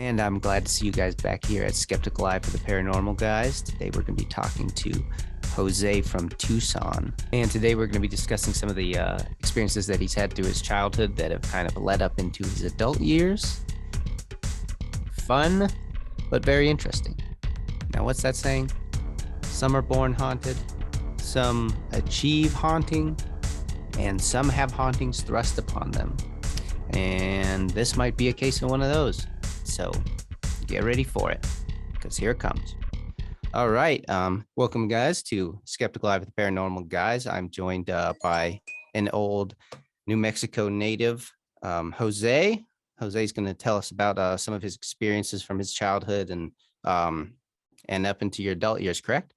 And I'm glad to see you guys back here at Skeptical Eye for the Paranormal Guys. Today we're going to be talking to Jose from Tucson. And today we're going to be discussing some of the experiences that he's had through his childhood that have kind of led up into his adult years. Fun, but very interesting. Now, what's that saying? Some are born haunted, some achieve haunting, and some have hauntings thrust upon them. And this might be a case of one of those. So get ready for it, because here it comes. All right. Welcome, guys, to Skeptical Eye with the Paranormal Guys. I'm joined by an old New Mexico native, Jose. Jose's going to tell us about some of his experiences from his childhood and up into your adult years, correct?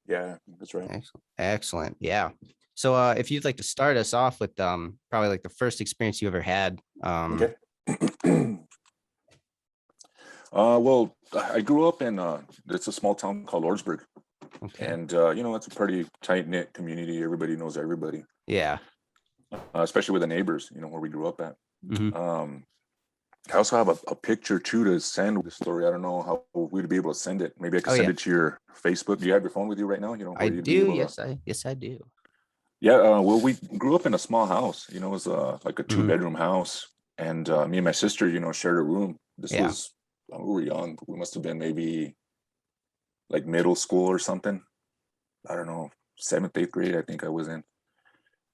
Yeah, that's right. Excellent. Excellent. Yeah. So if you'd like to start us off with probably like the first experience you ever had. Okay. Well, I grew up in it's a small town called Lordsburg, Okay. and it's a pretty tight knit community. Everybody knows everybody, Yeah. especially with the neighbors. Where we grew up at. Mhm. I also have a picture too to send with the story. I don't know how we'd be able to send it. Maybe I could Oh, send yeah. it to your Facebook. Do you have your phone with you right now? I Where you'd be do. able to. Yes, I do. Yeah. Well, we grew up in a small house. It was like a Mhm. 2-bedroom house, and me and my sister, shared a room. This Yeah. was we were young. We must have been maybe like middle school or something. I don't know, 7th, 8th grade, I think I was in.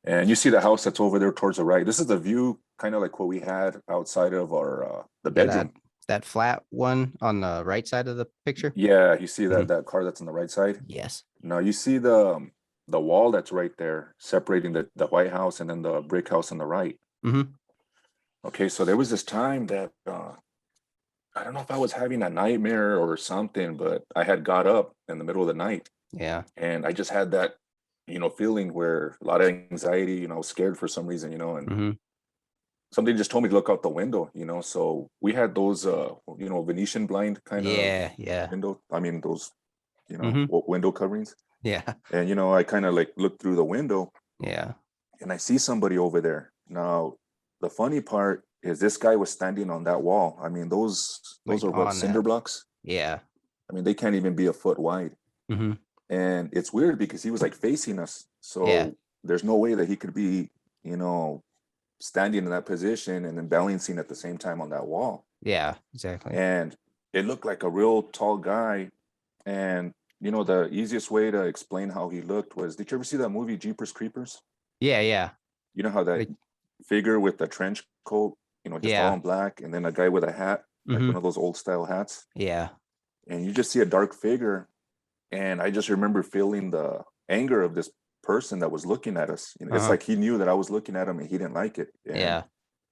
And you see the house that's over there towards the right. This is the view, kind of like what we had outside of our the Yeah, that bedroom. that flat one on the right side of the picture. Yeah, you see that Mhm. that car that's on the right side. Yes. Now you see the wall that's right there, separating the White House and then the brick house on the right. Hmm. Okay, so there was this time that I don't know if I was having a nightmare or something, but I had got up in the middle of the night Yeah. and I just had that feeling where a lot of anxiety, I was scared for some reason, and Hmm. something just told me to look out the window, so we had those Venetian blind kind of Yeah. Yeah. window, I mean those Hmm. window coverings. Yeah. And I kind of like looked through the window Yeah. and I see somebody over there. Now the funny part is this guy was standing on that wall. I mean those Like are what, on cinder that. blocks. Yeah. I mean they can't even be a foot wide. Hmm. And it's weird because he was like facing us, Yeah. so there's no way that he could be you know standing in that position and then balancing at the same time on that wall. Yeah. Exactly. And it looked like a real tall guy. And the easiest way to explain how he looked was, did you ever see that movie Jeepers Creepers? Yeah. Yeah. You know how that Like. figure with the trench coat, just all Yeah. in black, and then a guy with a hat, like Hmm. one of those old style hats, Yeah. and you just see a dark figure. And I just remember feeling the anger of this person that was looking at us. It's Uh-huh. like he knew that I was looking at him and he didn't like it. And Yeah.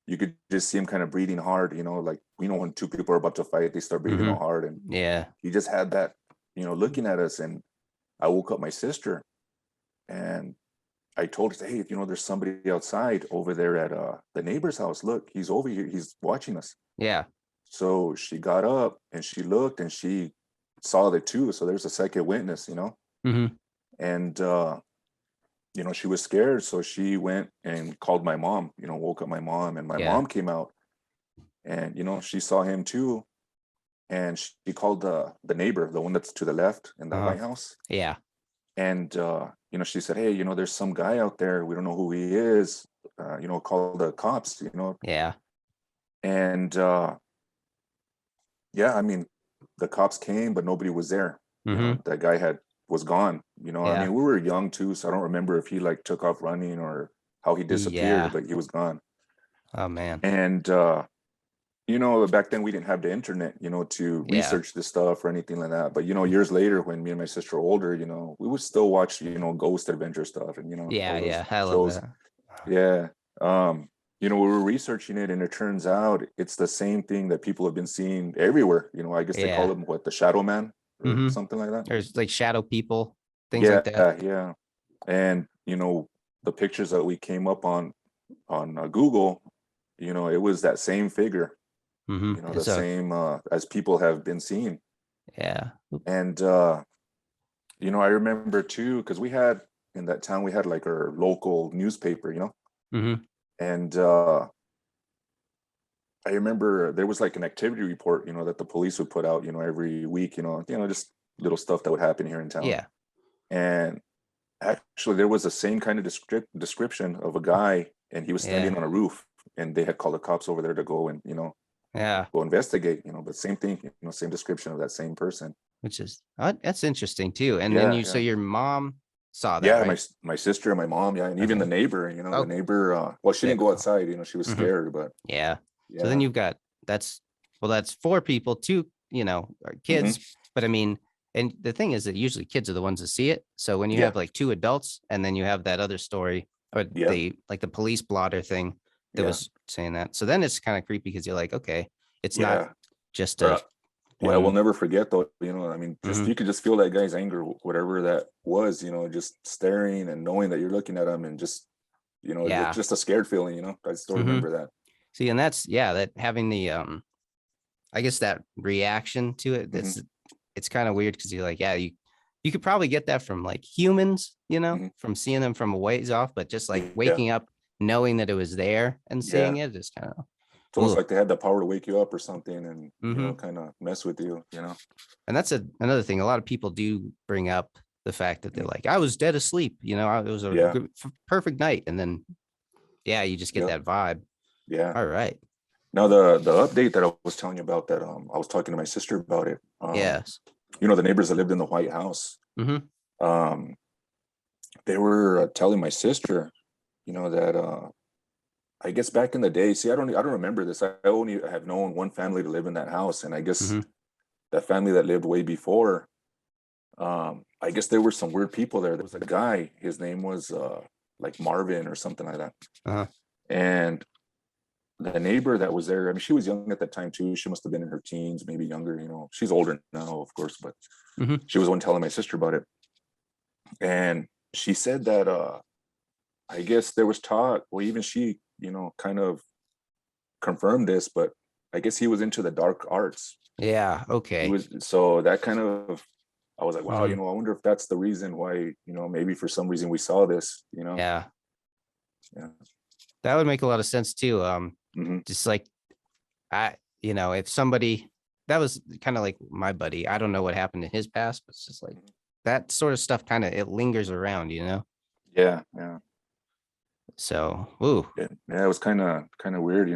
you could just see him kind of breathing hard, like when two people are about to fight, they start breathing Hmm. all hard. And Yeah. he just had that, looking at us. And I woke up my sister and I told her, hey, there's somebody outside over there at the neighbor's house. Look, he's over here. He's watching us. Yeah. So she got up and she looked and she saw the two. So there's a second witness. Hmm. And she was scared, so she went and called my mom, woke up my mom, and my Yeah. mom came out and she saw him too. And she called the neighbor, the one that's to the left in the Uh-huh. White House. Yeah. And she said, hey, there's some guy out there, we don't know who he is, call the cops. Yeah. And yeah, I mean, the cops came but nobody was there. Hmm. That guy was gone. I Yeah. mean, we were young too, so I don't remember if he like took off running or how he disappeared, Yeah. but he was gone. Oh, man. And back then we didn't have the internet, to Yeah. research this stuff or anything like that. But years later, when me and my sister were older, we would still watch, ghost adventure stuff and Yeah. all those Yeah. I love shows. that. Yeah. We were researching it and it turns out it's the same thing that people have been seeing everywhere. I guess they call Yeah. them what, the shadow man or Hmm. something like that. There's like shadow people, things like Yeah, that. yeah. And the pictures that we came up on Google, it was that same figure, Hmm. the So same as people have been seeing. yeah. And I remember too, because we had in that town we had like our local newspaper, Hmm. and I remember there was like an activity report, that the police would put out, every week, just little stuff that would happen here in town. Yeah. And actually, there was the same kind of description of a guy, and he was Yeah. standing on a roof, and they had called the cops over there to go and Yeah. go investigate. But same thing, same description of that same person. Which is that's interesting too. And then Yeah, so yeah, your mom saw that, yeah. My right? my sister and my mom, yeah, and even the Okay. neighbor. The Oh, neighbor. Well, she yeah, didn't go cool. outside. She was Hmm. scared, but Yeah. So then yeah. you've got that's that's four people, two, are Hmm. kids. But I mean, and the thing is that usually kids are the ones that see it. So when you Yeah, have like two adults and then you have that other story or yeah, the like the police blotter thing that yeah, was saying that. So then it's kind of creepy because you're like, okay, it's not yeah. just Or, a yeah, we'll one. never forget though. I mean, just Mhm. you could just feel that guy's anger, whatever that was. Just staring and knowing that you're looking at him, and just Yeah. just a scared feeling. I still Hmm. remember that. See, and that's that having the I guess that reaction to it, Hmm. it's kind of weird because you're like, yeah, you could probably get that from like humans, Hmm. from seeing them from a ways off, but just like Yeah, waking up knowing that it was there and seeing yeah. it is kind of It's almost ooh. like they had the power to wake you up or something, and Hmm. kind of mess with you. And that's another thing. A lot of people do bring up the fact that they're Mhm. like, I was dead asleep, it was a Yeah, perfect night, and then you just get yeah, that vibe. yeah. All right. Now the update that I was telling you about, that I was talking to my sister about it. Yes. The neighbors that lived in the White House. Hmm. Um, they were telling my sister, that I guess back in the day. See, I don't remember this. I only have known one family to live in that house, and I guess Hmm. that family that lived way before. I guess there were some weird people there. There was a guy. His name was like Marvin or something like that. Uh-huh. And the neighbor that was there, I mean, she was young at that time too. She must have been in her teens, maybe younger. She's older now, of course, but Hmm. she was the one telling my sister about it. And she said that I guess there was talk, well, even she, kind of confirmed this, but I guess he was into the dark arts. Yeah. He Okay. was, so that kind of, I was like, wow, Hmm. I wonder if that's the reason why, maybe for some reason we saw this. Yeah. Yeah. That would make a lot of sense too. Hmm. Just like if somebody that was kind of like my buddy, I don't know what happened in his past, but it's just like that sort of stuff kind of it lingers around. Yeah. Yeah. So, ooh, Yeah. Yeah. It was kind of weird.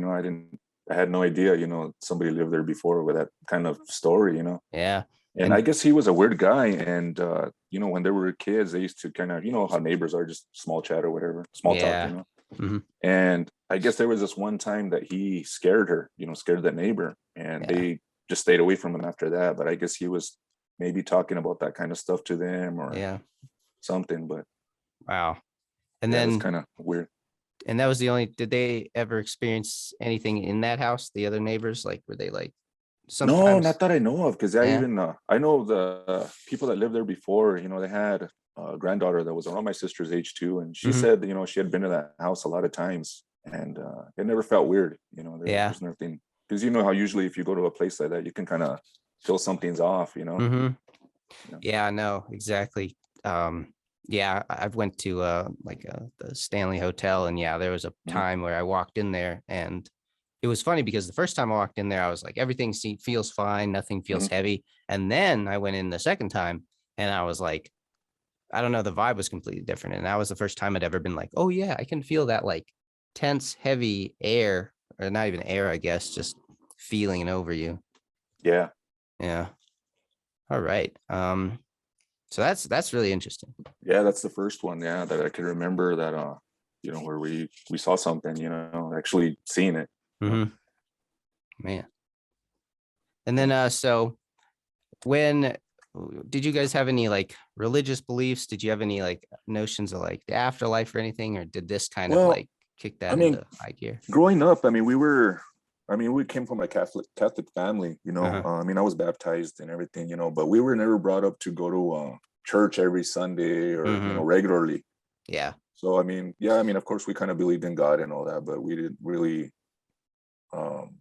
I had no idea, somebody lived there before with that kind of story. yeah. And I And guess he was a weird guy. And, when they were kids, they used to kind of, how neighbors are, just small chat or whatever, small talk. yeah. Hmm. And I guess there was this one time that he scared her, scared that neighbor, and Yeah. they just stayed away from him after that. But I guess he was maybe talking about that kind of stuff to them or Yeah. something. But Wow. And yeah, it was then kind of weird. that was the only did they ever experience anything in that house? The other neighbors, like were they like No, not sometimes? that I know of, because Yeah. I know the people that lived there before. They had a granddaughter that was around my sister's age too, and she Hmm. said she had been to that house a lot of times, and it never felt weird. Yeah. There's nothing, because how usually if you go to a place like that, you can kind of feel something's off. Hmm. Yeah. Yeah, no, exactly. I've went to like the Stanley Hotel, and there was a Mhm. time where I walked in there, and it was funny because the first time I walked in there, I was like, everything feels fine, nothing feels Mhm. heavy. And then I went in the second time, and I was like, I don't know, the vibe was completely different, and that was the first time I'd ever been like, oh yeah, I can feel that like tense, heavy air, or not even air, I guess, just feeling over you. Yeah. Yeah. All right. So that's really interesting. Yeah, that's the first one. Yeah, that I can remember, that where we saw something, actually seeing it. You know. Hmm. Man. And then so when did you guys have any like religious beliefs? Did you have any like notions of like the afterlife or anything, or did this kind of Well, like kick I that mean, into high gear? growing up, we came from a Catholic family. Uh-huh. I mean, I was baptized and everything, but we were never brought up to go to church every Sunday or Hmm. regularly. Yeah. So I mean, yeah, I mean, of course, we kind of believed in God and all that, but we didn't really. Um,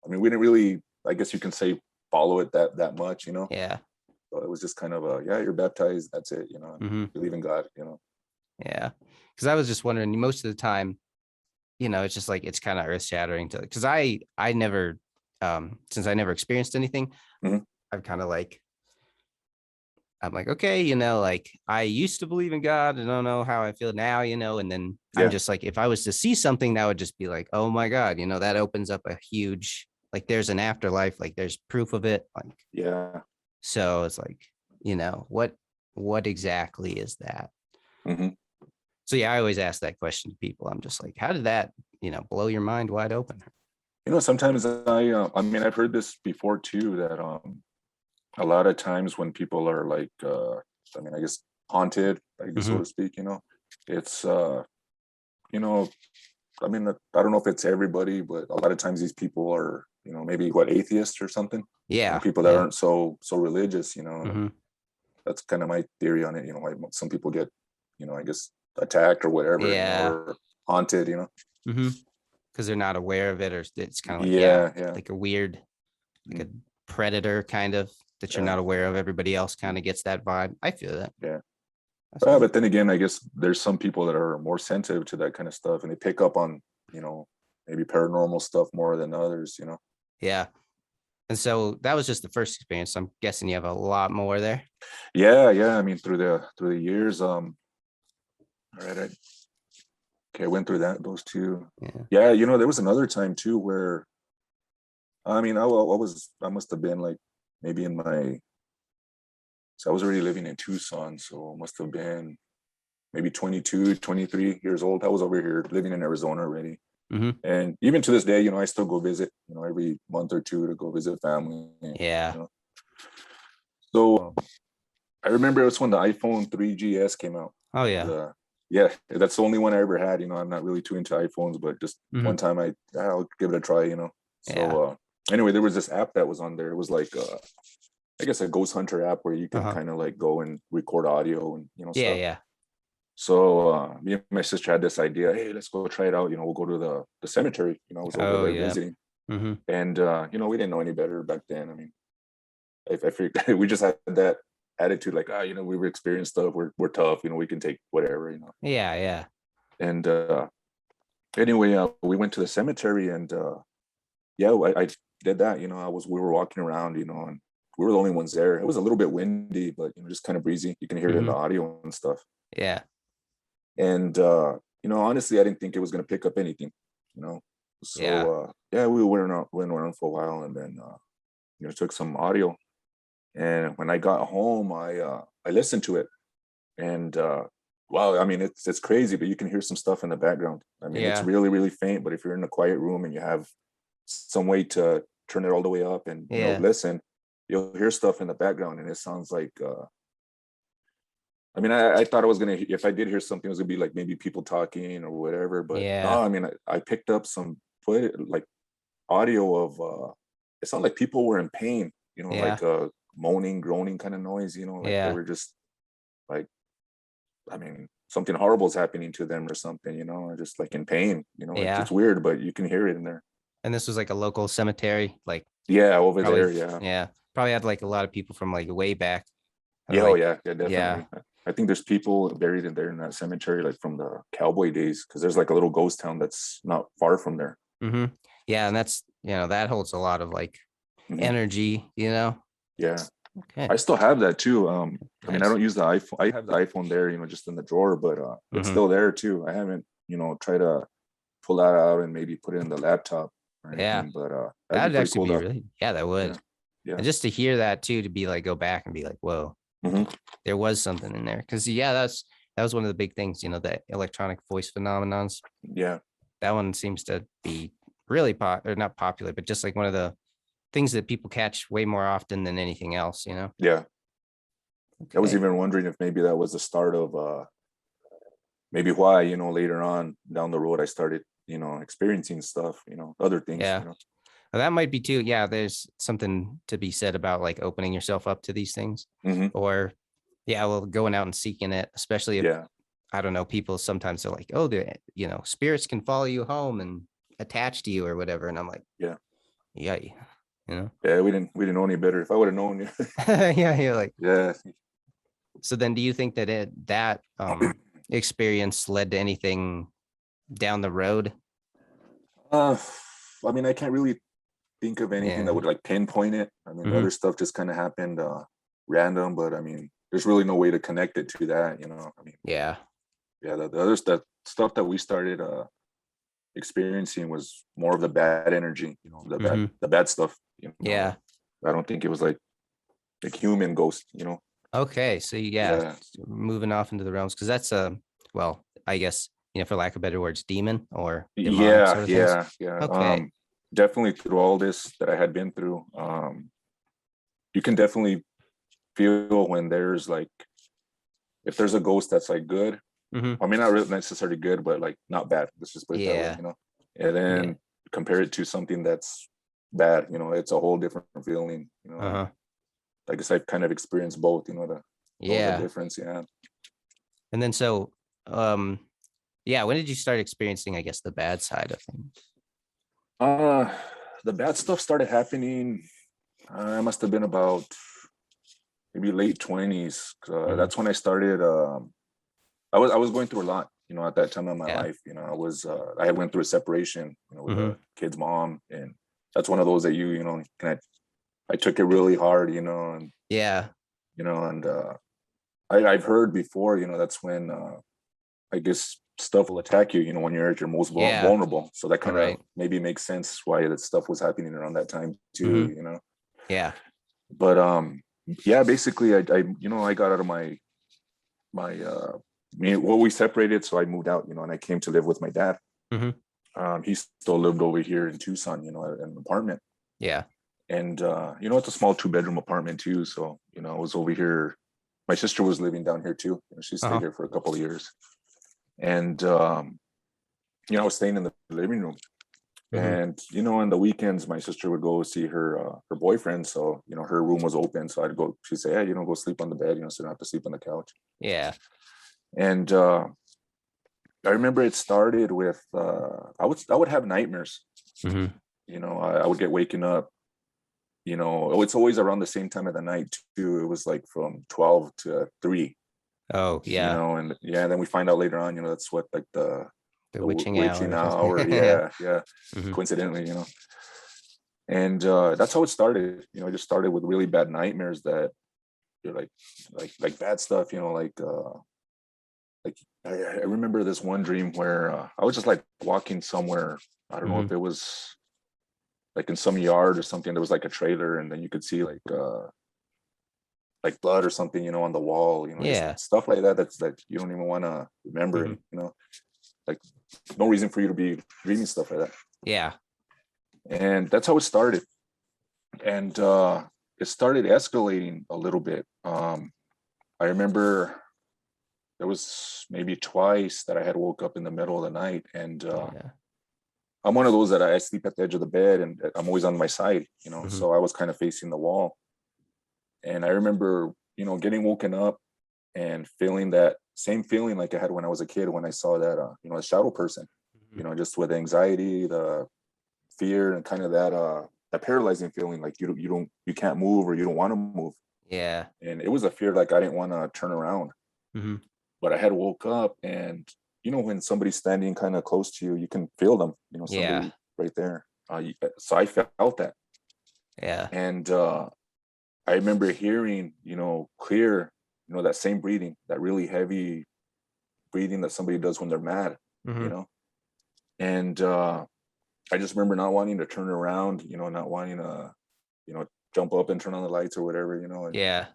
I mean, we didn't really, I guess you can say, follow it that much. Yeah. So it was just kind of a, yeah, you're baptized, that's it. Hmm. Believe in God. Yeah. Because I was just wondering, most of the time, it's just like, it's kind of earth shattering to, because I never, since I never experienced anything, Mhm. I've kind of like, I'm like, okay, like I used to believe in God. I don't know how I feel now, and then I'm Yeah. just like, if I was to see something, that would just be like, oh my God, that opens up a huge, like there's an afterlife, like there's proof of it. Like, Yeah. so it's like, what exactly is that? Hmm. So yeah, I always ask that question to people. I'm just like, how did that, blow your mind wide open? Sometimes I mean, I've heard this before too, that a lot of times when people are like, I mean, I guess haunted, I guess, so Hmm. to speak, it's, you know, I mean, I don't know if it's everybody, but a lot of times these people are, maybe what, atheists or something, Yeah. people that Yeah. aren't so religious, Hmm. that's kind of my theory on it, why some people get, I guess attacked or whatever, Yeah. or haunted, Hmm. Because they're not aware of it, or it's kind of like, yeah, Yeah, yeah. like a weird, like Mm, a predator kind of that you're yeah, not aware of. Everybody else kind of gets that vibe. I feel that. yeah. That's cool. But then again, I guess there's some people that are more sensitive to that kind of stuff, and they pick up on, you know, maybe paranormal stuff more than others. Yeah. And so that was just the first experience. I'm guessing you have a lot more there. Yeah, yeah. I mean, through the years, all right, okay, I went through those two. Yeah. Yeah, there was another time too where, I mean, I must have been like maybe so I was already living in Tucson, so I must have been maybe 22, 23 years old. I was over here living in Arizona already. Hmm. And even to this day, I still go visit, every month or two to go visit family. Yeah. So I remember it was when the iPhone 3GS came out. Oh And, yeah. yeah, that's the only one I ever had. I'm not really too into iPhones, but just Hmm. one time I'll give it a try. Yeah. So anyway, there was this app that was on there. It was like I guess a ghost hunter app where you can Uh-huh. kind of like go and record audio and Yeah. stuff. Yeah. So me and my sister had this idea. Hey, let's go try it out. We'll go to the cemetery. I was over Oh there yeah. visiting, Hmm. and we didn't know any better back then. I mean, I figured we just had that attitude, like, we were experienced stuff. We're tough. We can take whatever. Yeah. Yeah. And anyway, we went to the cemetery, and yeah, I did that. We were walking around, and we were the only ones there. It was a little bit windy, but just kind of breezy. You can hear it in the Hmm. audio and stuff. Yeah. And honestly, I didn't think it was going to pick up anything. You know, Yeah. so yeah, we went around for a while, and then took some audio. And when I got home, I listened to it, and wow, I mean, it's crazy, but you can hear some stuff in the background. I mean, it's Yeah. really really faint, but if you're in a quiet room and you have some way to turn it all the way up and Yeah. listen, you'll hear stuff in the background, and it sounds like I mean, I thought I was gonna, if I did hear something, it was gonna be like maybe people talking or whatever. But Yeah. no, I mean, I picked up some like audio of it sounded like people were in pain, Yeah. like moaning, groaning kind of noise, like they Yeah. were just like, I mean, something horrible is happening to them or something, just like in pain, Yeah. it's weird, but you can hear it in there. And this was like a local cemetery, like Yeah, over probably, there, yeah. yeah, probably had like a lot of people from like way back. Or Yeah, oh like, yeah, yeah, yeah. definitely. I think there's people buried in there in that cemetery, like from the cowboy days, because there's like a little ghost town that's not far from there. Hmm. Yeah. And that's, that holds a lot of like Mhm. energy. Yeah, Okay. I still have that too. I mean, I Nice. don't use the iPhone. I have the iPhone there, just in the drawer, but it's Hmm. still there too. I haven't, tried to pull that out and maybe put it in the laptop or Yeah. anything, but that'd be That'd pretty actually cool be though. really, yeah, that would. Yeah, yeah. And just to hear that too, to be like, go back and be like, whoa, Hmm. there was something in there. Cause yeah, that was one of the big things, the electronic voice phenomenons. Yeah, That one seems to be really or not popular, but just like one of the things that people catch way more often than anything else. yeah. I was Okay. even wondering if maybe that was the start of maybe why, later on down the road I started, experiencing stuff, other things, Yeah. Well, that might be too. Yeah. There's something to be said about like opening yourself up to these things, Hmm. or yeah, well, going out and seeking it, especially if, Yeah, I don't know, people sometimes are like, oh, spirits can follow you home and attach to you or whatever. And I'm like, yeah. yeah, you know, Yeah, we didn't know any better. If I would have known, yeah, you're like, yeah. so then do you think that that experience led to anything down the road? I mean, I can't really think of anything that Yeah. would like pinpoint it. I mean, the Hmm. other stuff just kind of happened random, but I mean, there's really no way to connect it to that, I mean, Yeah. yeah, the other that stuff that we started experiencing was more of the bad energy, Hmm. the bad stuff, Yeah. I don't think it was like human ghost, Okay. So yeah, yeah. moving off into the realms because that's well, I guess for lack of better words, demon or demonic Yeah, sort of things. yeah, yeah. Okay. Definitely through all this that I had been through, you can definitely feel when there's like if there's a ghost that's like good. Hmm. I mean, not really necessarily good, but like not bad. Let's just put it that way, Yeah. And Yeah. then compare it to something that's bad, it's a whole different feeling, and Uh-huh. I guess I've kind of experienced both, to know the Yeah. difference. Yeah. And then so um yeah, when did you start experiencing, I guess, the bad side of things? Uh the bad stuff started happening. I must have been about maybe late 20s. Hmm. That's when I started. I was going through a lot, at that time in my Yeah. life. I had went through a separation, with Hmm. a kid's mom, and that's one of those that kind of I took it really hard, and Yeah. and I've heard before, that's when I guess stuff will attack you, when you're at your most Yeah. vulnerable. So that All kind of right. maybe makes sense why that stuff was happening around that time too, Hmm. Yeah. But yeah, basically I got out of my we separated, so I moved out, and I came to live with my dad. Hmm. He still lived over here in Tucson, at an apartment. Yeah. And it's a small 2-bedroom apartment too. So, I was over here. My sister was living down here too. She stayed Uh-huh. here for a couple of years. And I was staying in the living room. Hmm. And on the weekends, my sister would go see her boyfriend. So her room was open, so I'd go. She'd say, "Hey, go sleep on the bed, so you don't have to sleep on the couch." Yeah. And I remember it started with I would have nightmares. Hmm. I would get waking up. It's always around the same time of the night too. It was like from 12 to 3. Oh, yeah. And yeah, then we find out later on, that's what like the The the witching hour witching or something. hour. Yeah. Yeah, yeah. Hmm. Coincidentally, and that's how it started. It just started with really bad nightmares that you're like bad stuff. Like I remember this one dream where I was just like walking somewhere. I don't know Hmm. if it was like in some yard or something. There was like a trailer, and then you could see like blood or something, on the wall. Just Yeah. stuff like that. That's like you don't even want to remember, Hmm. and like no reason for you to be dreaming stuff like that. Yeah. And that's how it started. And it started escalating a little bit. I remember there was maybe twice that I had woke up in the middle of the night, and Yeah. I'm one of those that I sleep at the edge of the bed, and I'm always on my side, Hmm. so I was kind of facing the wall. And I remember, getting woken up and feeling that same feeling like I had when I was a kid when I saw that, a shadow person, Hmm. just with anxiety, the fear, and kind of that paralyzing feeling, like you can't move or you don't want to move. Yeah. And it was a fear like I didn't want to turn around, Hmm. but I had woke up, and when somebody's standing kind of close to you, you can feel them, Yeah. somebody right there. So I felt that, Yeah. and I remember hearing, clear, that same breathing, that really heavy breathing that somebody does when they're mad, you Hmm. know? And I just remember not wanting to turn around, not wanting to, jump up and turn on the lights or whatever, and Yeah.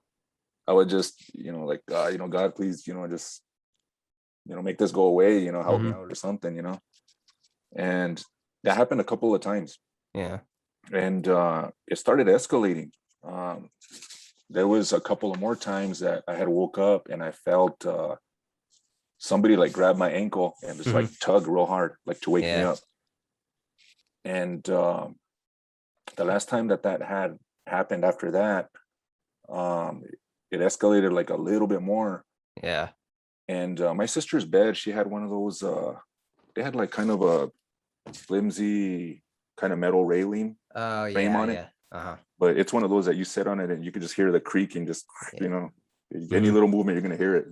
I would just, like, God, please, just, make this go away, help me Hmm. out or something, And that happened a couple of times. Yeah. And it started escalating. Um, there was a couple of more times that I had woke up and I felt somebody like grab my ankle and just like Hmm. tug real hard, like to wake me Yeah. up. And the last time that had happened after that, um, it escalated like a little bit more. Yeah. And my sister's bed, she had one of those. They had like kind of a flimsy kind of metal railing Oh, frame yeah. on it, Yeah. Uh-huh. but it's one of those that you sit on it and you can just hear the creaking, just Yeah. any Hmm. little movement, you're gonna hear it.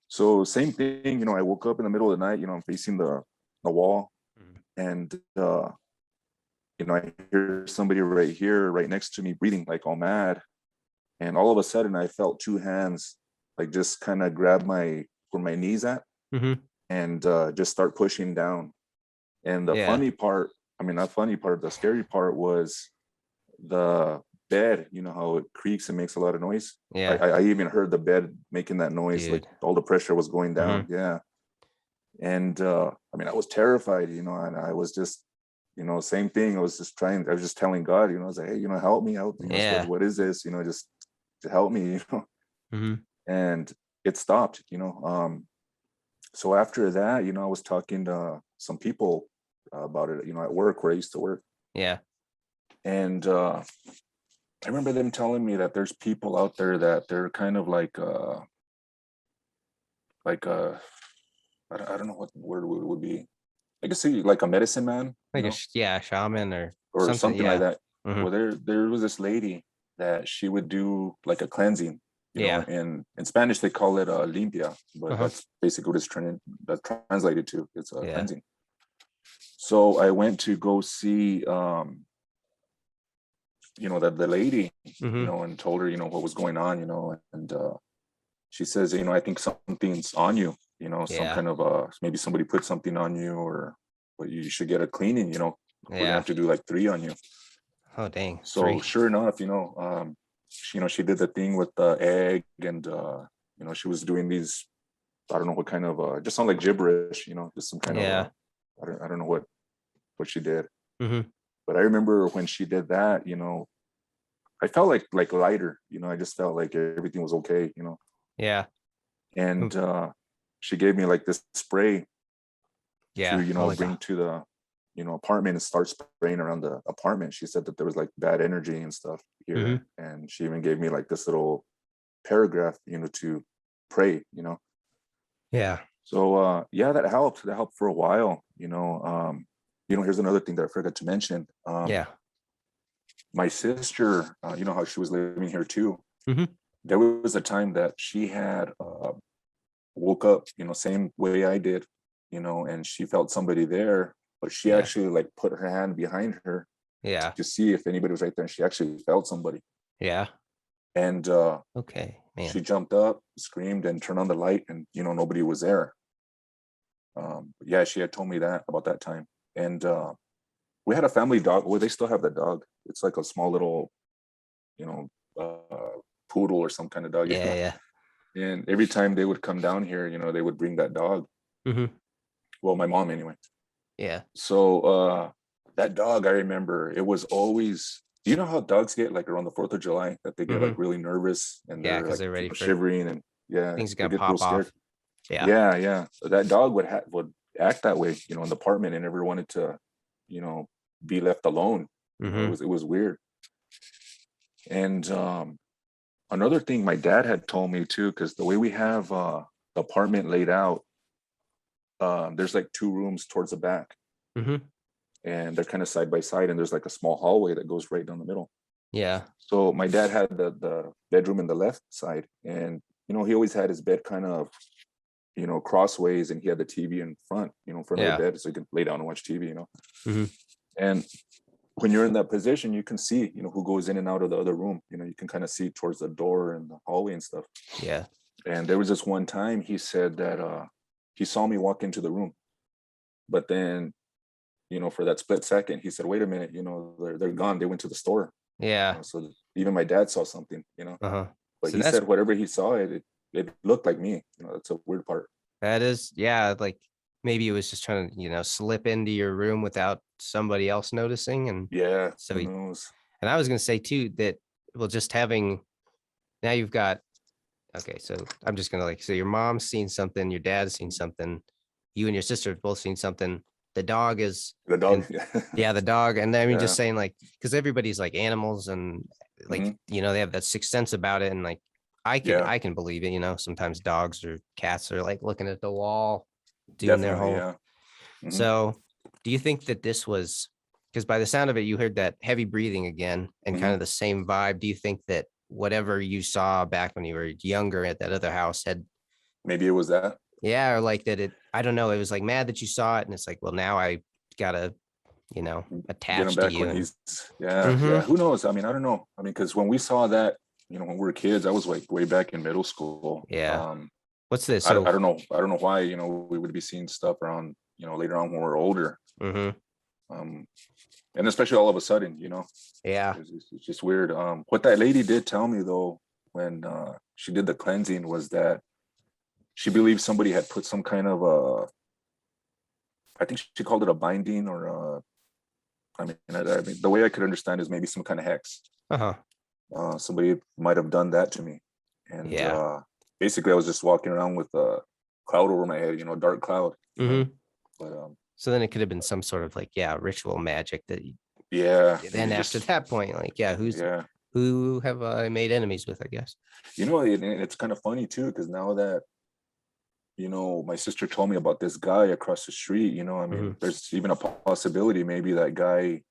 So same thing, I woke up in the middle of the night, I'm facing the wall, and I hear somebody right here, right next to me, breathing like all mad. And all of a sudden, I felt two hands like just kind of grab where my knees at, Mm-hmm. and just start pushing down. And the Yeah. funny part, I mean, not funny part, the scary part was the bed. You know how it creaks and makes a lot of noise. I, Yeah. I I even heard the bed making that noise, like Dude. all the pressure was going down. Mm-hmm. Yeah. And I mean, I was terrified, and I was just, same thing. I was just telling God, I was like, hey, help me out. Yeah. What is this? Just to help me, Mm-hmm. and it stopped. So after that, I was talking to some people about it, at work where I used to work. Yeah. And I remember them telling me that there's people out there that they're kind of like I don't know what the word would be. I guess like a medicine man, Like a shaman or something. something like Yeah. that. Mm-hmm. Well, there was this lady that she would do like a cleansing. Yeah. In Spanish they call it limpia, but Uh-huh. that's basically what that's translated to. It's a Yeah. cleansing. So I went to go see the lady, Mm-hmm. and told her, what was going on, and she says, I think something's on you, some Yeah. kind of maybe somebody put something on you, or but you should get a cleaning, we're gonna Yeah. have to do like 3 on you. Oh dang. So 3. sure enough, she did the thing with the egg, and she was doing these, I don't know what kind of just sound like gibberish, just some kind of Yeah. I don't know what she did. Mm-hmm. But I remember when she did that, I felt like lighter, I just felt like everything was okay. Yeah. And she gave me like this spray to, Yeah. Oh my bring god. to the, apartment, and start spraying around the apartment. She said that there was like bad energy and stuff Mm-hmm. here. And she even gave me like this little paragraph, to pray. Yeah. So yeah, that helped. That helped for a while. Here's another thing that I forgot to mention. Yeah. My sister, how she was living here too. Mm-hmm. There was a time that she had woke up, same way I did, and she felt somebody there, but she Yeah. actually like put her hand behind her Yeah. to see if anybody was right there, and she actually felt somebody. Yeah. And Okay, man. she jumped up, screamed, and turned on the light, and nobody was there. Yeah, she had told me that about that time. And we had a family dog. Well, they still have that dog. It's like a small little, you know, poodle or some kind of dog. Yeah. Yeah. And every time they would come down here, they would bring that dog. Mm-hmm. Well, my mom anyway. Yeah. So that dog, I remember, it was always. Do you know how dogs get like around the 4th of July, that they get Mm-hmm. like really nervous, and Yeah, they're because like they're ready for shivering, and yeah, things they gonna get real pop scared. off. Yeah. Yeah, yeah. So that dog would act that way, in the apartment, and never wanted to, you know, be left alone. It Mm-hmm. was weird. And another thing my dad had told me too, because the way we have the apartment laid out, there's like 2 rooms towards the back, Mm-hmm. and they're kind of side by side, and there's like a small hallway that goes right down the middle. Yeah. So my dad had the bedroom in the left side, and he always had his bed kind of crossways, and he had the TV in front, in front of the Yeah. bed, so he could lay down and watch TV. Mm-hmm. And when you're in that position, you can see, who goes in and out of the other room. You can kind of see towards the door and the hallway and stuff. Yeah. And there was this one time he said that he saw me walk into the room, but then, for that split second, he said, "Wait a minute, they're gone. They went to the store." Yeah. So even my dad saw something. Uh-huh. But So he said whatever he saw, it looked like me. That's a weird part. that is, yeah, like maybe it was just trying to, slip into your room without somebody else noticing. And Yeah, so who knows? and I was gonna say too that, well, just having, now you've got, okay, so I'm just gonna so your mom's seen something, your dad's seen something, you and your sister have both seen something. The dog is, The dog. and yeah, the dog. And I mean, Yeah. just saying, like, because everybody's like animals, and like, Mhm. they have that sixth sense about it. And like, Yeah, I can believe it. Sometimes dogs or cats are like looking at the wall, doing their definitely. whole. Yeah. Mhm. So do you think that this was, because by the sound of it, you heard that heavy breathing again and kind Mhm. of the same vibe. Do you think that whatever you saw back when you were younger at that other house had, Maybe it was that. yeah, or like that it, I don't know, it was like mad that you saw it, and it's like, well, now I gotta, Get him attach to back you. when And he's, yeah, hmm yeah. Who knows? I mean, I don't know. I mean, because when we saw that, when we were kids, I was like way back in middle school. yeah. What's this? So, I don't know. I don't know why, we would be seeing stuff around, later on when we're older. hmm Um, and especially all of a sudden, yeah. it's just weird. What that lady did tell me though, when she did the cleansing, was that she believed somebody had put some kind of I think she called it a binding or I mean, the way I could understand is maybe some kind of hex. Uh-huh. Somebody might have done that to me, and Yeah. basically I was just walking around with a cloud over my head, dark cloud. hmm But So then it could have been some sort of like, ritual magic that yeah, then maybe after just that point, like, yeah. who have I made enemies with, I guess. It's kind of funny too, because now that my sister told me about this guy across the street. I hmm mean, there's even a possibility maybe that guy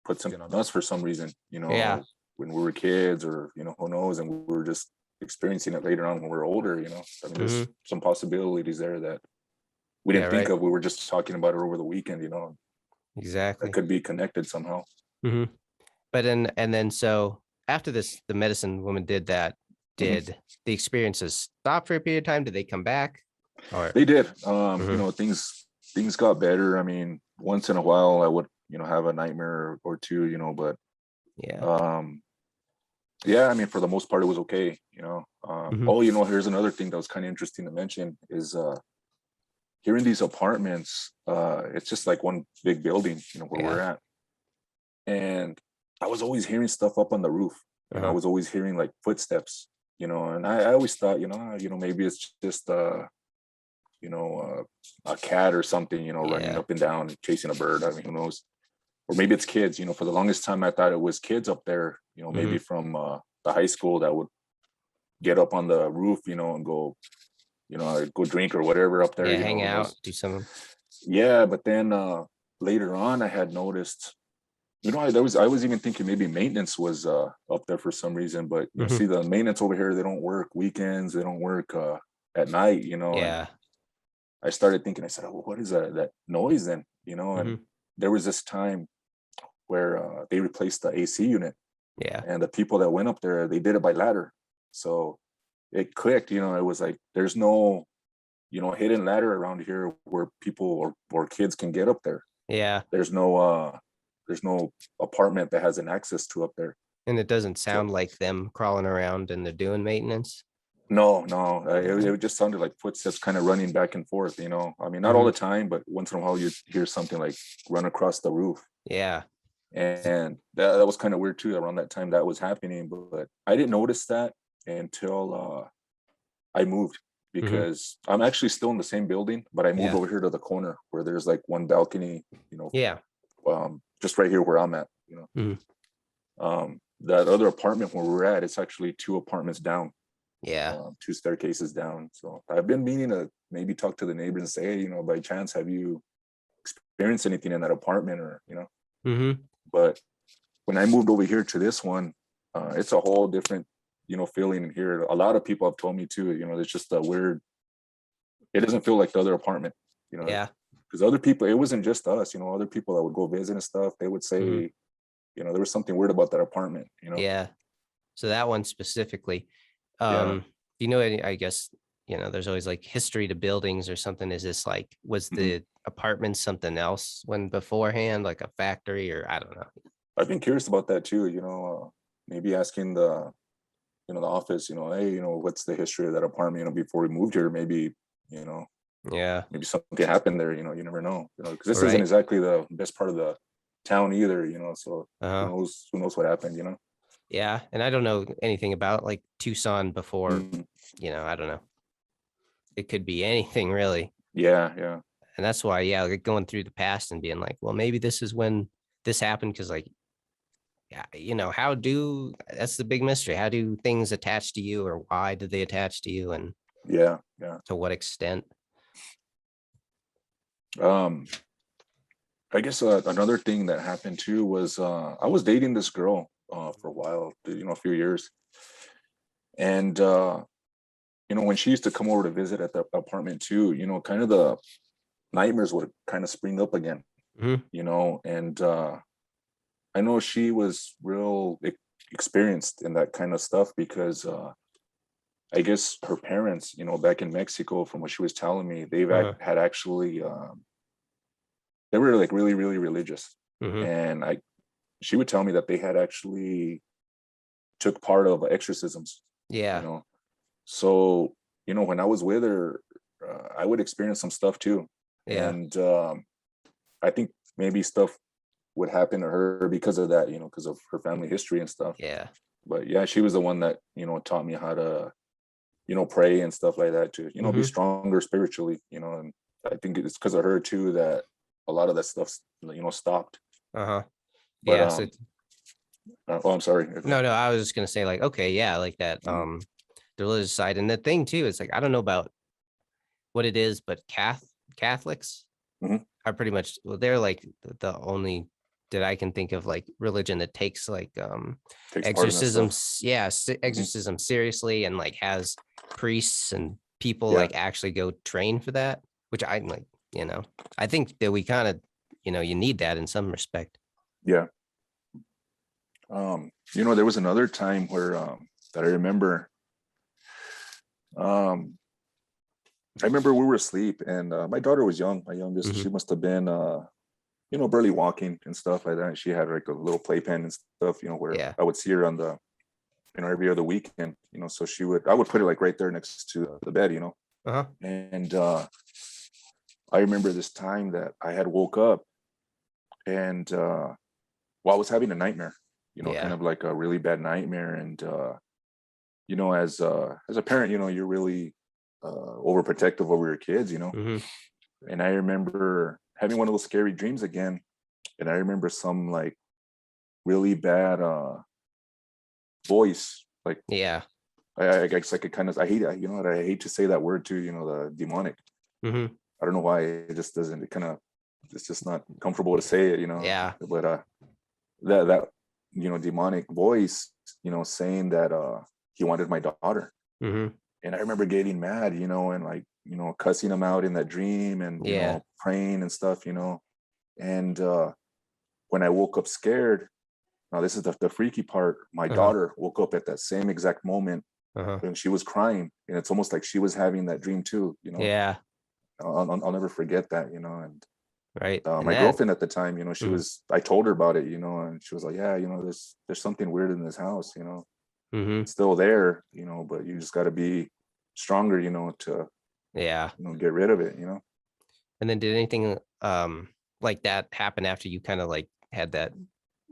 put something on us for some reason. Yeah. When we were kids, or who knows, and we were just experiencing it later on when we were older. I mean, there's hmm some possibilities there that we Yeah, didn't think right. of. We were just talking about it over the weekend. That Exactly. could be connected somehow. hmm But then, and then, so after this, the medicine woman did that. Mhm. Did the experiences stop for a period of time? Did they come back? Or, They did. Mhm. Things got better. I mean, once in a while I would, have a nightmare or two, but Yeah. um yeah, I mean, for the most part it was okay. hmm Oh, here's another thing that was kind of interesting to mention is here in these apartments, it's just like one big building, where Yeah. we're at. And I was always hearing stuff up on the roof. I Uh-huh. was always hearing like footsteps, and I always thought, maybe it's just a cat or something, running Yeah. up and down, chasing a bird. I mean, who knows? Or maybe it's kids. For the longest time, I thought it was kids up there. hmm Maybe from the high school that would get up on the roof, and go, go drink or whatever up there. Yeah. Hang Who out, knows? do some. Yeah, but then later on, I had noticed. I was even thinking maybe maintenance was up there for some reason, but hmm see, the maintenance over here, they don't work weekends, they don't work at night, and Yeah. I started thinking, I said, oh, what is that noise then? And hmm there was this time where they replaced the AC unit, Yeah. and the people that went up there, they did it by ladder. So it clicked, it was like, there's no, hidden ladder around here where people or kids can get up there. Yeah. There's no apartment that has an access to up there. And it doesn't So sound like them crawling around and they're doing maintenance. no, Yeah. it just sounded like footsteps kind of running back and forth. I mean, not all hmm the time, but once in a while you hear something like run across the roof. Yeah. And that was kind of weird too. Around that time that was happening, but I didn't notice that until I moved, hmm because I'm actually still in the same building, but I moved Yeah. over here to the corner where there's like one balcony, Yeah. just right here where I'm at. hmm That other apartment where we're at, it's actually two apartments down, Yeah. two staircases down. So I've been meaning to maybe talk to the neighbors and say, hey, by chance, have you experienced anything in that apartment, or hmm But when I moved over here to this one, it's a whole different, feeling in here. A lot of people have told me too, it's just a weird, it doesn't feel like the other apartment, Yeah. because other people, it wasn't just us, other people that would go visit and stuff, they would hmm say, there was something weird about that apartment. Yeah. So that one specifically, Yeah. do you know any, I guess, there's always like history to buildings or something. Is this like, was Mhm. the apartment something else when beforehand, like a factory, or I don't know. I've been curious about that too, maybe asking the office, hey, what's the history of that apartment, before we moved here, maybe, you know, Yeah. maybe something happened there, you never know, because this isn't Right. exactly the best part of the town either, so Uh-huh. who knows what happened. Yeah. And I don't know anything about like Tucson before, Mhm. I don't know. It could be anything really. Yeah. And that's why, yeah, like going through the past and being like, well, maybe this is when this happened. Cause like, yeah, that's the big mystery. How do things attach to you, or why did they attach to you, and yeah. to what extent? um I guess another thing that happened too was I was dating this girl for a while, a few years, and when she used to come over to visit at the apartment too, kind of the nightmares would kind of spring up again. Mhm. and I know she was real experienced in that kind of stuff because I guess her parents, back in Mexico, from what she was telling me, Uh-huh. had actually they were like really, really religious, Mhm. and she would tell me that they had actually took part of exorcisms, you Yeah. know. So when I was with her, I would experience some stuff too, Yeah. and I think maybe stuff would happen to her because of that, because of her family history and stuff. Yeah. But yeah, she was the one that taught me how to pray and stuff like that to be Mhm. stronger spiritually, and I think it's because of her too that a lot of that stuff stopped. Uh-huh. But Yeah, so oh, I'm sorry. no, I was just gonna say like, okay, yeah, like that, Mhm, the religious side. And the thing too is like, I don't know about what it is, but Catholics mhm. are pretty much, well, they're like the only that I can think of like religion that takes like Takes part in that stuff. exorcisms, yeah, Hmm. exorcism seriously, and like has priests and people Yeah, like actually go train for that, which I like, you know, I think that we kind of, you need that in some respect. yeah. There was another time where that um I remember we were asleep and my daughter was young, my youngest. Hmm. She must have been barely walking and stuff like that. And she had like a little playpen and stuff, where Yeah. I would see her on the every other weekend, so I would put it like right there next to the bed, Uh-huh. and I remember this time that I had woke up and I was having a nightmare, kind Yeah. of like a really bad nightmare. And as a parent, you're really overprotective over your kids, Hmm. and I remember having one of those scary dreams again. And I remember some like really bad voice, like Yeah. I guess I could kind of, I hate it, I hate to say that word too, the demonic. Hmm. I don't know why it just doesn't, it's just not comfortable to say it, Yeah. but that demonic voice, saying that he wanted my daughter. Hmm. And I remember getting mad, and like, cussing him out in that dream and, Yeah. praying and stuff, and when I woke up scared, now this is the freaky part. My Uh-huh. daughter woke up at that same exact moment Uh-huh. and she was crying, and it's almost like she was having that dream too. Yeah. I'll never forget that. And Right. And my that. girlfriend at the time, Mm-hmm. I told her about it, and she was like, yeah, there's something weird in this house. Mm-hmm. It's still there, but you just got to be stronger, to Yeah. get rid of it. And then did anything like that happen after you kind of like had that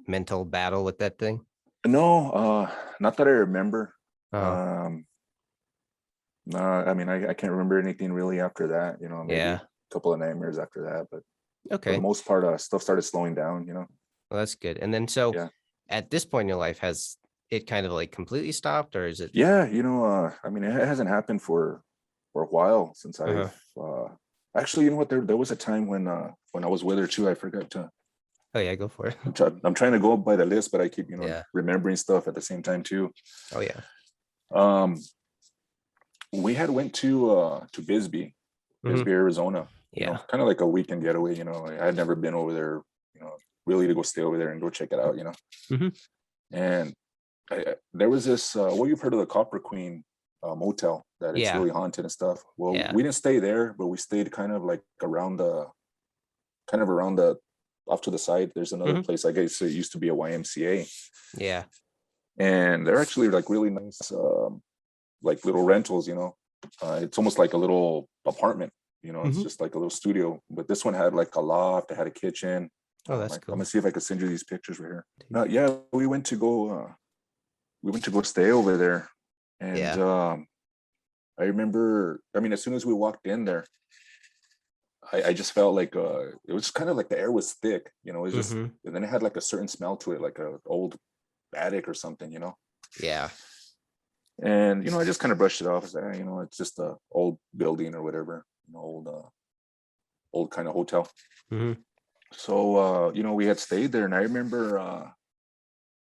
mental battle with that thing? No, not that I remember. Uh, Um, no, I mean, I can't remember anything really after that. Maybe a yeah. couple of nightmares after that, but for the Okay. most part, stuff started slowing down. Well, that's good. And then so Yeah. at this point in your life, has it kind of like completely stopped, or is it? Yeah, I mean, it hasn't happened for a while since Uh-huh. I've actually, you know what? There was a time when I was with her too. I forgot to. Oh yeah, go for it. I'm trying to go by the list, but I keep Yeah. remembering stuff at the same time too. Oh yeah. Um, we had went to Bisbee, Hmm. Arizona. Yeah. Kind of like a weekend getaway. I had never been over there. Really to go stay over there and go check it out. Hmm. And there was this well, you've heard of the Copper Queen motel, that it's Yeah. really haunted and stuff. Well, Yeah. we didn't stay there, but we stayed kind of like around the off to the side. There's another Hmm. place, I guess it used to be a YMCA, Yeah. and they're actually like really nice, like little rentals. It's almost like a little apartment. It's Hmm. just like a little studio, but this one had like a loft. It had a kitchen. Oh, that's I'm cool. gonna see if I could send you these pictures right here. Yeah, we went to go stay over there, and Yeah. I remember. I mean, as soon as we walked in there, I just felt like it was kind of like the air was thick. It was just, Hmm. and then it had like a certain smell to it, like a old attic or something. Yeah. And I just kind of brushed it off as, it's just a old building or whatever, old kind of hotel. Hmm. So we had stayed there, and I remember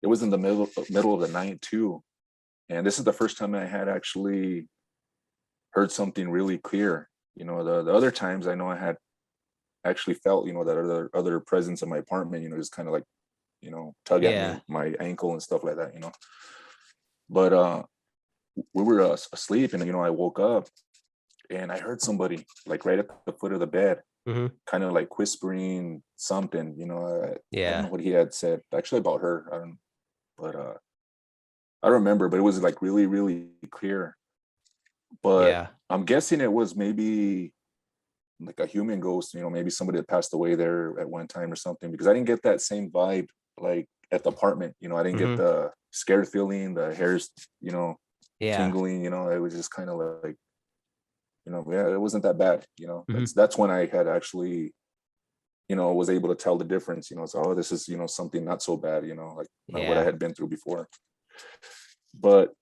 it was in the middle of the night too, and this is the first time I had actually heard something really clear. The other times I know actually felt, that other presence in my apartment, just kind of like, tug at Yeah. me, my ankle and stuff like that. But we were asleep, and I woke up and I heard somebody like right at the foot of the bed, Hmm. kind of like whispering something. I don't know Yeah. what he had said actually about her. I don't, but I don't remember. But it was like really, really clear. But Yeah. I'm guessing it was maybe like a human ghost. Maybe somebody that passed away there at one time or something. Because I didn't get that same vibe like at the apartment. I didn't get Hmm. the scared feeling, the hairs, Yeah. tingling. It was just kind of like, yeah, it wasn't that bad. Hmm. That's when I had actually, was able to tell the difference. So, oh, this is, something not so bad. Like what I Yeah. had been through before. But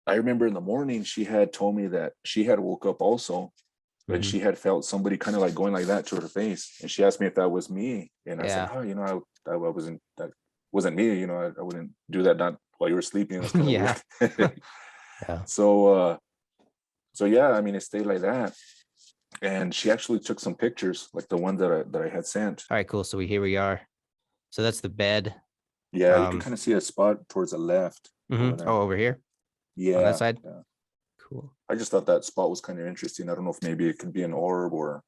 I remember in the morning she had told me that she had woke up also, and Hmm. she had felt somebody kind of like going like that to her face, and she asked me if that was me, and I said, Yeah. oh, I wasn't, that wasn't me. I wouldn't do that, not while you were sleeping. That's kind of Yeah. weird. Yeah. So yeah, I mean, it stayed like that. And she actually took some pictures, like the one that I had sent. All right, cool. So here we are. So that's the bed. Yeah, you can kind of see a spot towards the left over Mhm. there. Oh, over here on that Yeah, side. yeah. Cool. I just thought that spot was kind of interesting. I don't know if maybe it could be an orb or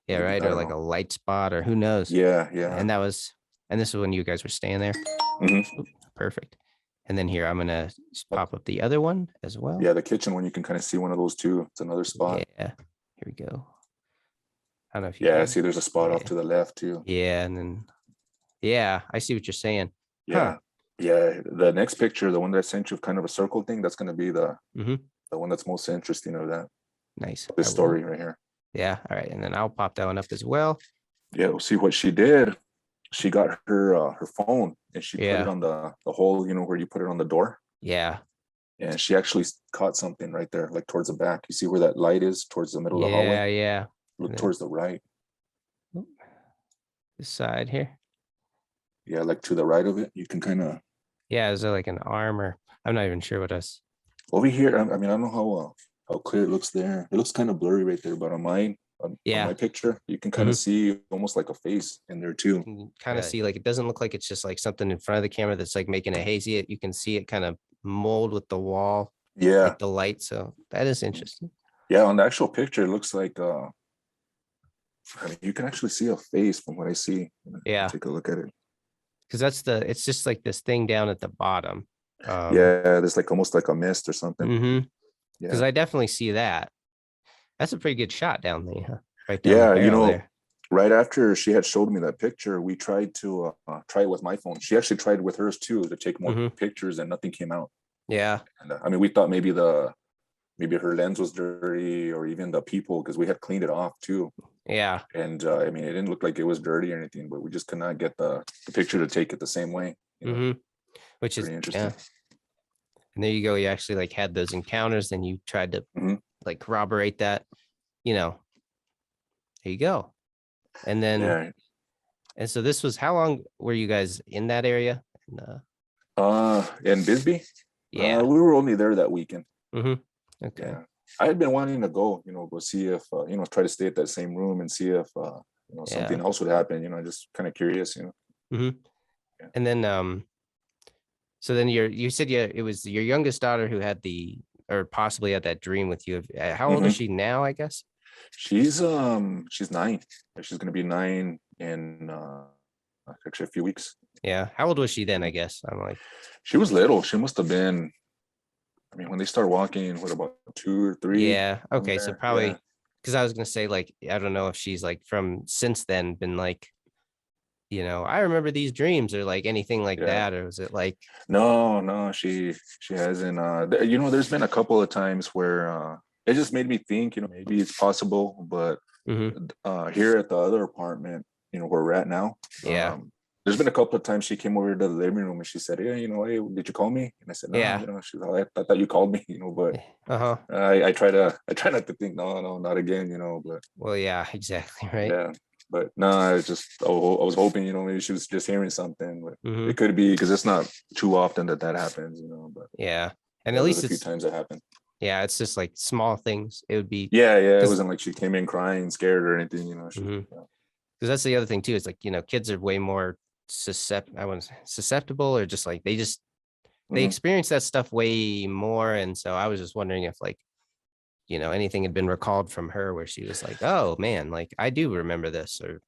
Yeah, maybe, right. I Or don't like a know. light spot, or who knows. Yeah, yeah. And this is when you guys were staying there. Hmm. Oop, perfect. And then here I'm gonna pop up the other one as well. Yeah, the kitchen one, you can kind of see one of those too. It's another spot. Yeah. Here we go. I don't know if you Yeah, I can. see there's a spot off Yeah. to the left too. Yeah. And then yeah, I see what you're saying. Huh. Yeah. Yeah. The next picture, the one that I sent you, kind of a circle thing, that's gonna be the Mm-hmm. the one that's most interesting of that. Nice. This I will. story right here. Yeah. All right. And then I'll pop that one up as well. Yeah, we'll see what she did. She got her phone and she put it Yeah. on the hole, where you put it on the door. Yeah. And she actually caught something right there, like towards the back. You see where that light is towards the middle of the hallway? Yeah. Yeah. And Look then towards the right. oop, this side here. Yeah, like to the right of it. You can kind of Yeah. Is there like an arm, or I'm not even sure what us. over here. I mean, I don't know how clear it looks there. It looks kind of blurry right there, but on mine, on my Yeah. picture, you can kind Hmm. of see almost like a face in there too. Can kind of see, like, it doesn't look like it's just like something in front of the camera that's like making it hazy. You can see it kind of mold with the wall, Yeah, like the light. So that is interesting. yeah. On the actual picture, it looks like I mean, you can actually see a face from what I see. Yeah. Take a look at it. Because it's just like this thing down at the bottom. Yeah, there's like almost like a mist or something. Because Yeah, I definitely see that. That's a pretty good shot down there, huh? Right down the yeah. barrel there. Right after she had showed me that picture, we tried to try it with my phone. She actually tried with hers too to take more Hmm. pictures, and nothing came out. Yeah. And I mean, we thought maybe her lens was dirty, or even the people, because we had cleaned it off too. Yeah. And I mean, it didn't look like it was dirty or anything, but we just could not get the picture to take it the same way. Hmm. Which is, Pretty interesting. yeah. And there you go. You actually like had those encounters, then you tried to Mhm. like corroborate that, you know, there you go. And then, Yeah. and so this was, how long were you guys in that area? And, In Bisbee, yeah. we were only there that weekend. Hmm. Okay. Yeah. I had been wanting to go see if try to stay at that same room and see if something Yeah. else would happen. Just kind of curious. Hmm. Yeah. And then, so then you said, yeah, it was your youngest daughter who had or possibly had that dream with you. How old is Mhm. she now, I guess? She's 9. She's gonna be 9 in actually a few weeks. Yeah. How old was she then, I guess? I'm like, She was little. She must have been. I mean, when they start walking, what about 2 or 3? yeah. Around Okay. So there? Yeah. probably, because I was going to say, like, I don't know if she's like from since then been like, I remember these dreams, or like anything like Yeah. that. Or was it like, No, she hasn't. There's been a couple of times where it just made me think, maybe it's possible, but mhm, here at the other apartment, where we're at now, yeah, there's been a couple of times she came over to the living room and she said, "Yeah, hey, did you call me?" And I said, "No, yeah, she's like, I thought you called me, but uh-huh. I try not to think, no, not again, but Well, yeah, exactly. Right. yeah, but no, I was hoping, maybe she was just hearing something, but Hmm. it could be because it's not too often that happens, but Yeah. And yeah, at there's least a few times that happened. yeah, it's just like small things. It would be, Yeah, it because, wasn't like she came in crying, scared or anything, she, Mhm. Because that's the other thing too. Is like, kids are way more susceptible, or just like they Mhm. experience that stuff way more. And so I was just wondering if like, anything had been recalled from her where she was like, oh man, like I do remember this, or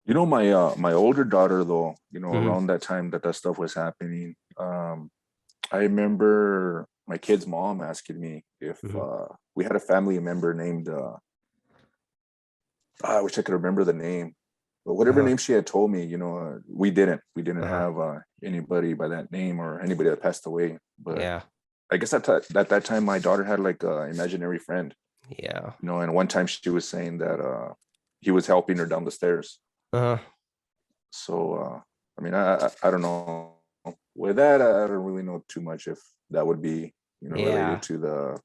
You know, my older daughter though, Mhm, around that time that stuff was happening, I remember my kid's mom asking me if mhm. we had a family member named I wish I could remember the name, but whatever Uh-huh. name she had told me, we didn't Uh-huh. have anybody by that name or anybody that passed away. But Yeah. I guess at that time my daughter had like a imaginary friend, Yeah. and one time she was saying that he was helping her down the stairs. Uh-huh. So I mean, I don't know. With that, I don't really know too much if that would be related Yeah. to the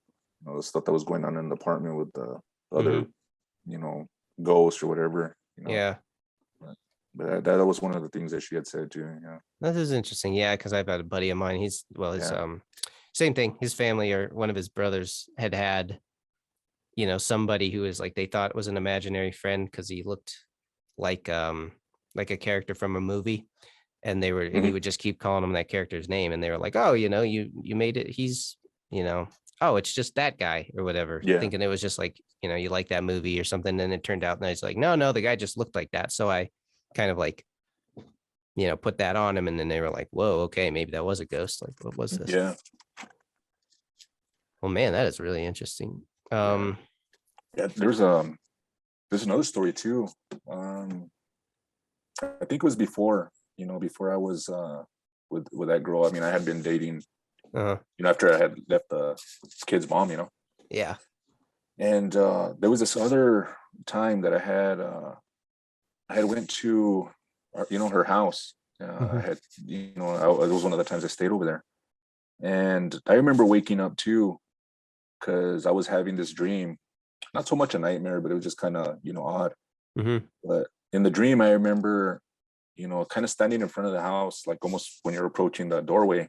stuff that was going on in the apartment with the other Hmm. you know ghost or whatever. Yeah. But that was one of the things that she had said too. Yeah, That is interesting. Yeah, because I've had a buddy of mine. His yeah. same thing. His family, or one of his brothers, had somebody who is like, they thought was an imaginary friend because he looked like like a character from a movie. And he Hmm. would just keep calling him that character's name, and they were like, oh, you made it. He's, oh, it's just that guy or whatever, Yeah, thinking it was just like, you like that movie or something. And it turned out, and it's like, no, the guy just looked like that. So I kind of like, put that on him. And then they were like, whoa, okay, maybe that was a ghost. Like, what was this? yeah, Well, man, that is really interesting. yeah, Um, yeah. There's another story too. Um, I think it was before I was with that girl. I mean, I had been dating, uh, after I had left the kid's mom, yeah. and there was this other time that I had went to her house. I Mhm. had it was one of the times I stayed over there, and I remember waking up too because I was having this dream, not so much a nightmare, but it was just kind of odd. Mhm. But in the dream, I remember kind of standing in front of the house, like almost when you're approaching the doorway,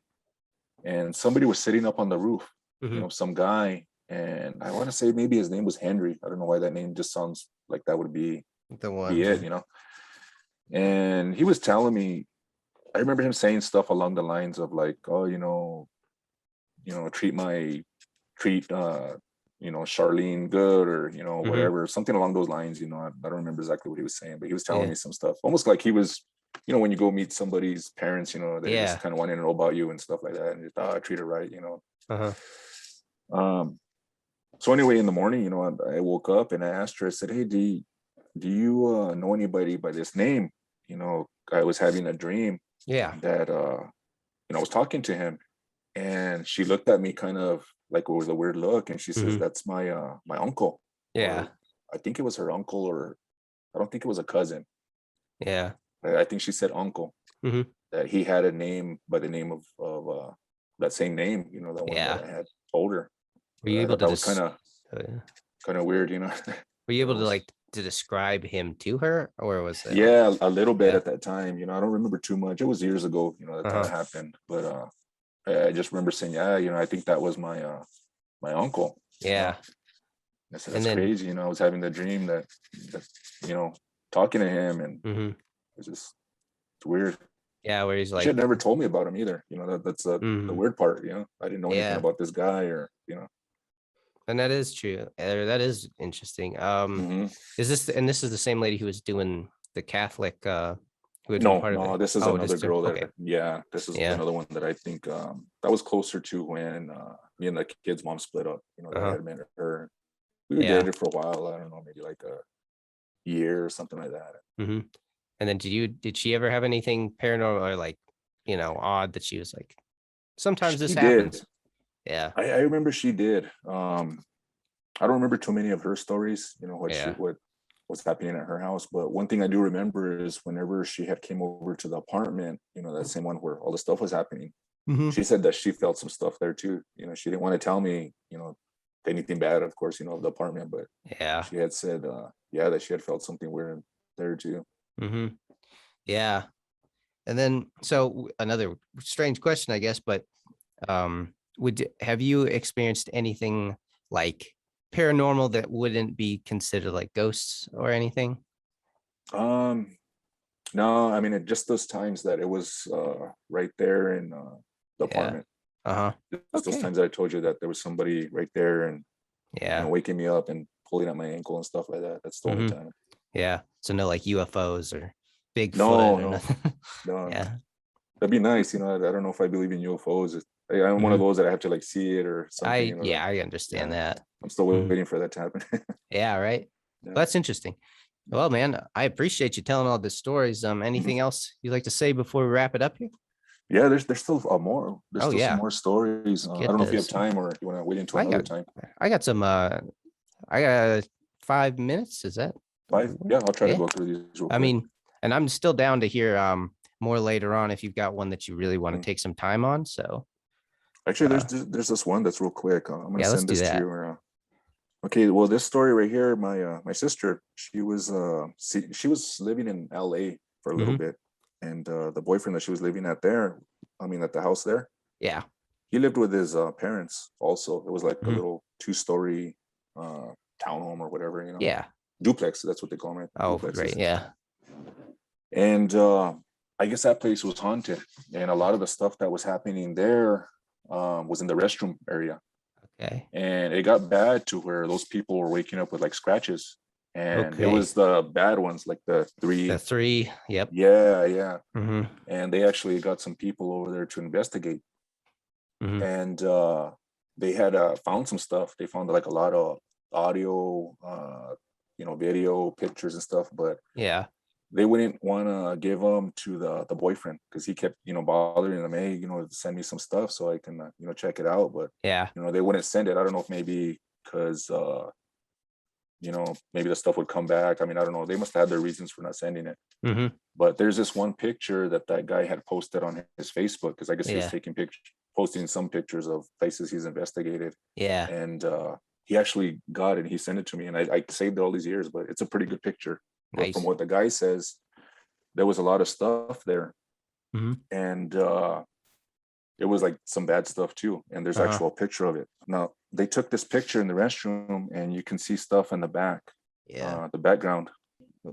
and somebody was sitting up on the roof, Mhm. some guy, and I want to say maybe his name was Henry. I don't know why that name just sounds like that would The be one. it, Yeah. And he was telling me, I remember him saying stuff along the lines of like, oh, treat Charlene good, or Mhm. whatever, something along those lines. I don't remember exactly what he was saying, but he was telling Yeah. me some stuff, almost like he was, when you go meet somebody's parents, they're just Yeah. kind of wanting to know about you and stuff like that, and just treat her right. Uh-huh. Um, so anyway, in the morning, I woke up and I asked her. I said, "Hey, do you know anybody by this name?" I was having a dream Yeah. that I was talking to him, and she looked at me kind of like it was a weird look, and she says, Mhm. "That's my uncle," Yeah. or I think it was her uncle, or I don't think it was a cousin. Yeah. I think she said uncle, Mhm. that he had a name by the name of that same name, the one that Yeah. I had told her. Were you I able thought to that was kind of yeah. weird. Were you That able to was, like to describe him to her, or was it like, yeah, a little bit yeah? at that time. I don't remember too much. It was years ago, that Uh-huh. happened. But I just remember saying, yeah, I think that was my uncle. Yeah. I said, And that's then crazy. I was having the dream that you know, talking to him, and mhm. it's weird. Yeah, where he's She had like, never told me about him either. That's the mhm. weird part. I didn't know anything Yeah. about this guy, or. And that is true. That is interesting. Hmm. This is the same lady who was doing the Catholic, who had been No, part of no, it. this is Oh, another just her. girl Okay. yeah, this is Yeah. another one that I think that was closer to when me and the kid's mom split up. That I Uh-huh. had met her. We were Yeah. dated for a while. I don't know, maybe like a year or something like that. Hmm. And then did she ever have anything paranormal or like, odd that she was like, sometimes this She did. happens? Yeah. I remember she did. I don't remember too many of her stories, Yeah. what was happening at her house. But one thing I do remember is whenever she had came over to the apartment, that same one where all the stuff was happening, Hmm. she said that she felt some stuff there too. She didn't want to tell me, anything bad, of course, of the apartment, but Yeah. she had said, yeah, that she had felt something weird there too. Hmm. Yeah. And then, so another strange question, I guess, but have you experienced anything like paranormal that wouldn't be considered like ghosts or anything? Um, no, I mean, just those times that it was right there in the Yeah. apartment. Uh-huh. Just those Okay. times that I told you that there was somebody right there and Yeah. waking me up and pulling at my ankle and stuff like that. That's the only Hmm. time. Yeah. So no like UFOs or Bigfoot No, or no, nothing. no. Yeah. That'd be nice. I don't know if I believe in UFOs. I'm one of Hmm. those that I have to like see it or something. Yeah, I understand Yeah, that. I'm still Mhm. waiting for that to happen. Yeah, right. Yeah. Well, that's interesting. Well, man, I appreciate you telling all the stories. Mhm. Anything else you'd like to say before we wrap it up here? Yeah, there's still more. There's Oh still some yeah. more stories. Let's I get don't know if you have this. time or you want to wait until I another got time. I got some I got 5 minutes. Is that Five? Yeah, I'll try to yeah? go through these real I quick. mean, and I'm still down to hear more later on if you've got one that you really want to Mm. take some time on. So Actually, uh there's this one that's real quick. I'm gonna yeah, let's send do this to that. you. Okay, well, this story right here, my sister, she was living in L.A. for a little Hmm. bit, and the boyfriend that she was living at there, I mean, at the house there, Yeah. he lived with his parents. Also, it was like a Hmm. little two-story uh, townhome or whatever, Yeah. duplex. That's what they call them, right? Oh, Duplexes. great. Yeah. And I guess that place was haunted, and a lot of the stuff that was happening there was in the restroom area, Okay. and it got bad to where those people were waking up with like scratches, and it Okay. was the bad ones, like the The three. three. Yep. Yeah, yeah. Hmm. And they actually got some people over there to investigate, Hmm. and they had found some stuff. They found like a lot of audio, video, pictures and stuff, but Yeah. they wouldn't want to give them to the boyfriend because he kept bothering them. Hey, send me some stuff so I can check it out. But Yeah. they wouldn't send it. I don't know if maybe because maybe the stuff would come back. I mean, I don't know. They must have had their reasons for not sending it. Hmm. But there's this one picture that guy had posted on his Facebook because I guess he was Yeah. taking pictures, posting some pictures of places he's investigated, Yeah. and he actually got it. He sent it to me, and I saved it all these years. But it's a pretty good picture. But from Nice. what the guy says, there was a lot of stuff there, Hmm. and it was like some bad stuff too. And there's Uh-huh. actual picture of it. Now they took this picture in the restroom, and you can see stuff in the back, Yeah. the background.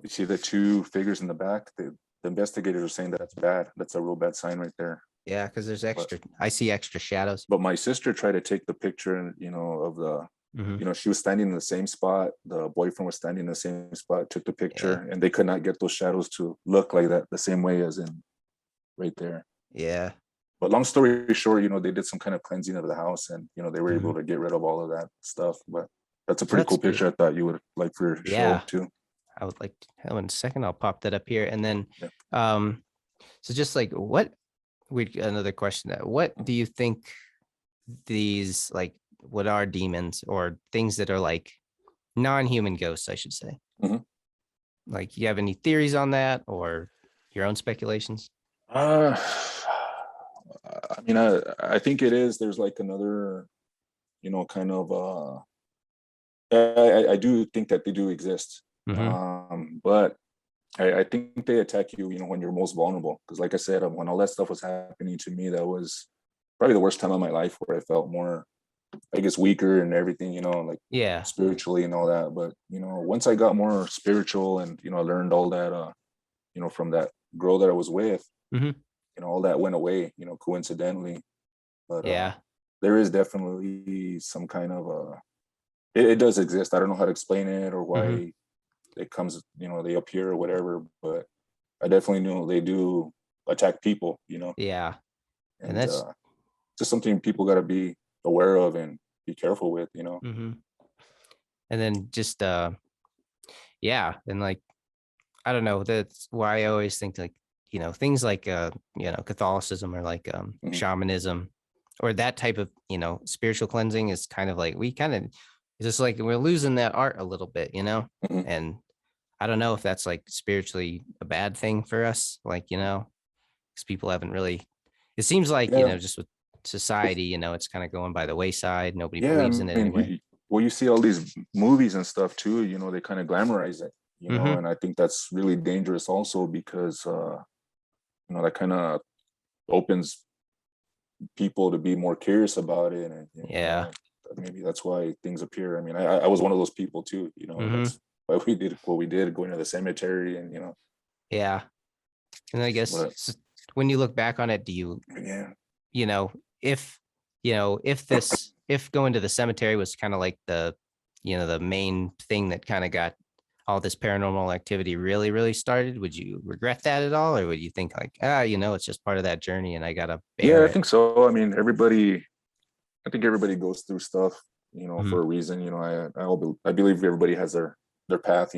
You see the two figures in the back. The investigators are saying that that's bad. That's a real bad sign right there. Yeah, because there's But I see extra shadows. my sister tried to take the picture, of the, Hmm. she was standing in the same spot. The boyfriend was standing in the same spot. Took the Yeah. picture, and they could not get those shadows to look like that the same way as in right there. Yeah. But long story short, they did some kind of cleansing of the house, and they were able Hmm. to get rid of all of that stuff. But that's a pretty That's cool good. picture. I thought you would like for your show Yeah. too. I would like to have in a second. I'll pop that up here. And then Yeah. um so just like another question that what do you think these like what are demons or things that are like non-human ghosts, I should say? Mhm. Like you have any theories on that or your own speculations? Uh, I mean, I think it is. There's like another, kind of. I do think that they do exist, Hmm. but I think they attack you, when you're most vulnerable. Because, like I said, when all that stuff was happening to me, that was probably the worst time of my life where I felt more, I guess, weaker and everything, like Yeah. spiritually and all that. But once I got more spiritual and I learned all that, from that girl that I was with, Hmm. all that went away, coincidentally. But Yeah. there is definitely some kind of it does exist. I don't know how to explain it or Hmm. why it comes, they appear or whatever, but I definitely know they do attack people, Yeah. And and that's just something people got to be aware of and be careful with. hmm and then just yeah, and like I don't know, that's why I always think like, things like Catholicism or like Hmm. shamanism or that type of, spiritual cleansing is kind of like we kind of it's just like we're losing that art a little bit. Hmm. And I don't know if that's like spiritually a bad thing for us, like, because people haven't really it seems like, Yeah, just with society, it's kind of going by the wayside. Nobody yeah. I believes in it mean, anyway. well, you see all these movies and stuff too. They kind of glamorize it, Hmm. and I think that's really dangerous also because that kind of opens people to be more curious about it, and Yeah. maybe that's why things appear. I mean, I was one of those people too. Hmm. That's why we did what we did, going to the cemetery, and Yeah. And I guess but when you look back on it, do you, yeah, you know, if, if going to the cemetery was kind of like the, the main thing that kind of got all this paranormal activity really, really started, would you regret that at all? Or would you think like, it's just part of that journey and I got to yeah, bear I it? think so. I mean, I think everybody goes through stuff, Mhm. for a reason. I believe everybody has their path.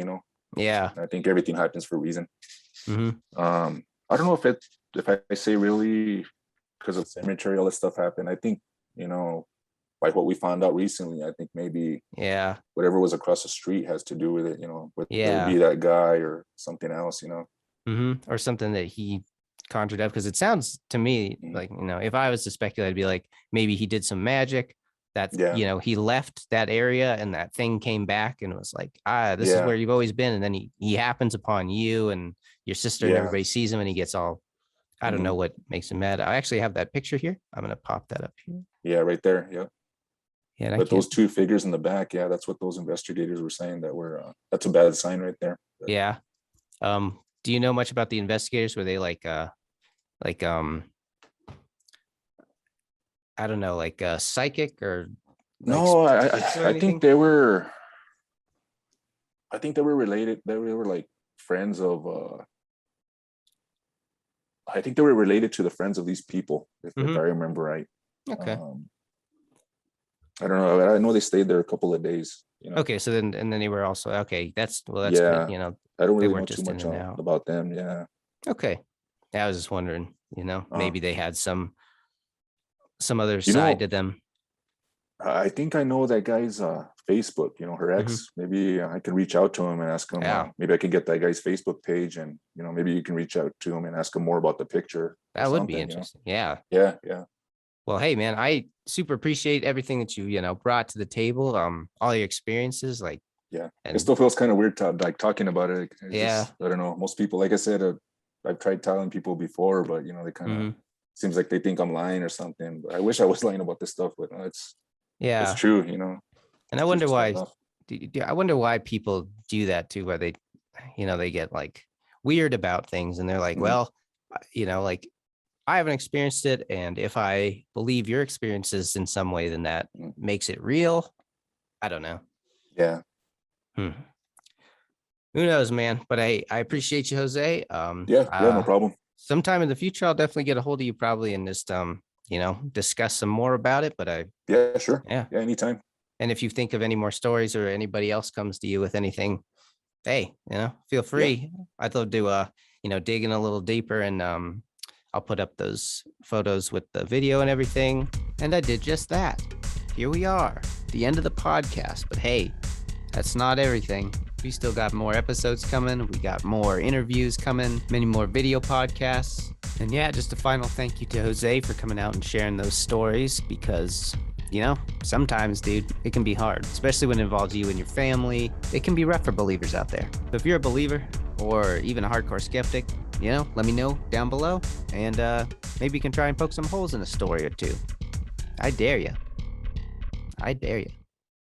Yeah. I think everything happens for a reason. Hmm. I don't know if I say really because of cemetery, all this stuff happened. I think, like what we found out recently, I think maybe Yeah. whatever was across the street has to do with it, whether it Yeah. be that guy or something else. Or something that he conjured up, because it sounds to me Mhm. like, if I was to speculate, I'd be like, maybe he did some magic that, Yeah, he left that area and that thing came back and was like, this is yeah, where you've always been. And then he happens upon you and your sister and yeah, everybody sees him and he gets all, I don't hmm know what makes him mad. I actually have that picture here. I'm going to pop that up here. yeah, right there. Yeah. Yeah. And I But can't, those two figures in the back, yeah, that's what those investigators were saying, that's a bad sign right there. yeah. Do you know much about the investigators? Were they like, I don't know, like psychic or like No, spirits or I think anything? they were related. They were like friends of. I think they were related to the friends of these people, if I Hmm. remember right. Okay. Um, I don't know. I know they stayed there a couple of days. Okay. So then, and then they were also, okay. That's good. Yeah, I don't They really know weren't too just in much and out. about them. Yeah. Okay. Yeah, I was just wondering, Uh, maybe they had some other you side know, to them. I think I know that guy's Facebook. Her Hmm. ex. Maybe I can reach out to him and ask him. Yeah, Maybe I can get that guy's Facebook page, and maybe you can reach out to him and ask him more about the picture or that would be something. interesting. Yeah. Yeah, yeah, Well, hey man, I super appreciate everything that you, brought to the table. All your experiences, like, yeah. It and still feels kind of weird to like talking about it. It's yeah. just I don't know. Most people, like I said, I've tried telling people before, but they kind of Hmm. seems like they think I'm lying or something. But I wish I was lying about this stuff, but no, it's Yeah. true. And I Truth wonder is hard why, enough. I wonder why people do that too, where they, they get like weird about things and they're like, Mhm. well, like I haven't experienced it. And if I believe your experiences in some way, then that Mhm. makes it real. I don't know. Yeah, Hmm. Who knows, man? But I appreciate you, Jose. yeah, yeah. No problem. Sometime in the future, I'll definitely get a hold of you probably and just, discuss some more about it. But Yeah, sure. yeah. Yeah, anytime. And if you think of any more stories or anybody else comes to you with anything, hey, feel Yeah. free. I'd love to, dig in a little deeper and, I'll put up those photos with the video and everything. And I did just that. Here we are, the end of the podcast. But hey, that's not everything. We still got more episodes coming. We got more interviews coming, many more video podcasts. And yeah, just a final thank you to Jose for coming out and sharing those stories because, sometimes, dude, it can be hard, especially when it involves you and your family. It can be rough for believers out there. So if you're a believer or even a hardcore skeptic, let me know down below and maybe you can try and poke some holes in a story or two. I dare you. I dare you.